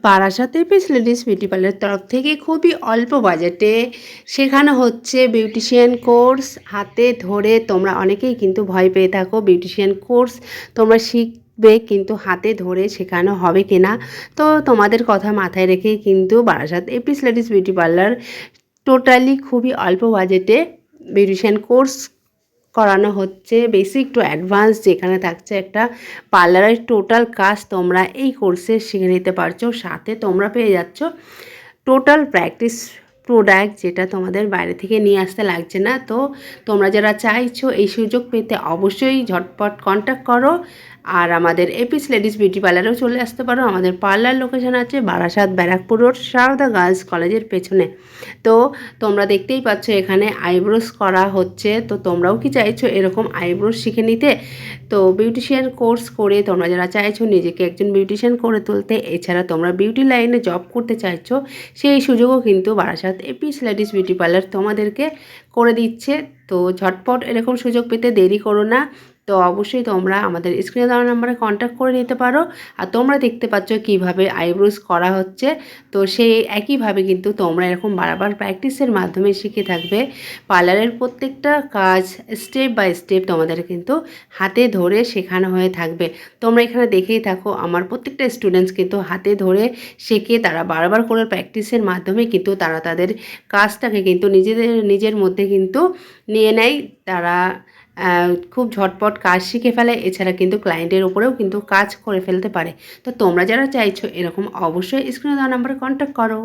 Barasat Apis ladies beauty পার্লারের তরফ থেকে খুবই অল্প বাজেটে শেখানো হচ্ছে বিউটিশিয়ান কোর্স। হাতে ধরে তোমরা অনেকেই কিন্তু ভয় পেয়ে থাকো বিউটিশিয়ান কোর্স তোমরা শিখবে কিন্তু হাতে ধরে শেখানো হবে কিনা। তো তোমাদের কথা মাথায় রেখেই কিন্তু Barasat Apis ladies beauty parlour totally খুবই অল্প বাজেটে বিউটিশিয়ান কোর্স করানো হচ্ছে, বেসিক টু অ্যাডভান্স, যেখানে থাকছে একটা পার্লারের টোটাল কাজ তোমরা এই কোর্সে শিখে নিতে পারছো। সাথে তোমরা পেয়ে যাচ্ছ টোটাল প্র্যাকটিস প্রোডাক্ট, যেটা তোমাদের বাইরে থেকে নিয়ে আসতে লাগছে না। তো তোমরা যারা চাইছো এই সুযোগ পেতে অবশ্যই ঝটপট কন্ট্যাক্ট করো। আর আমাদের এপিস লেডিস বিউটি পার্লারেও চলে আসতে পারো। আমাদের পার্লার লোকেশন আছে বারাসাত ব্যারাকপুর রোড, সারদা গার্লস কলেজের পেছনে। তো তোমরা দেখতেই পাচ্ছ এখানে আইব্রোস করা হচ্ছে। তো তোমরাও কি চাইছো এরকম আইব্রোস শিখে নিতে? তো বিউটিশিয়ান কোর্স করে তোমরা যারা চাইছো নিজেকে একজন বিউটিশিয়ান করে তুলতে, এছাড়া তোমরা বিউটি লাইনে জব করতে চাইছো, সেই সুযোগও কিন্তু Barasat Apis ladies beauty parlour তোমাদেরকে করে দিচ্ছে। তো ঝটপট এরকম সুযোগ পেতে দেরি করো না। তো অবশ্যই তোমরা আমাদের স্ক্রিনে দেওয়া নাম্বারে কন্ট্যাক্ট করে নিতে পারো। আর তোমরা দেখতে পাচ্ছ কিভাবে আইব্রোস করা হচ্ছে। তো সেই একইভাবে কিন্তু তোমরা এরকম বারবার প্র্যাকটিসের মাধ্যমে শিখে থাকবে। পার্লারের প্রত্যেকটা কাজ স্টেপ বাই স্টেপ তোমাদের কিন্তু হাতে ধরে শেখানো হয়ে থাকবে। তোমরা এখানে দেখেই থাকো আমার প্রত্যেকটা স্টুডেন্টস কিন্তু হাতে ধরে শেখে, তারা বারবার করে প্র্যাকটিসের মাধ্যমে কিন্তু তারা তাদের কাজটাকে কিন্তু নিজের মধ্যে কিন্তু নিয়ে নেয়। তারা খুব ঝটপট কাজ শিখে ফেলে, এছাড়া কিন্তু ক্লায়েন্টের উপরেও কিন্তু কাজ করে ফেলতে পারে। তো তোমরা যারা চাইছো এরকম অবশ্যই স্ক্রিনে দেওয়া নাম্বারে কন্ট্যাক্ট করো।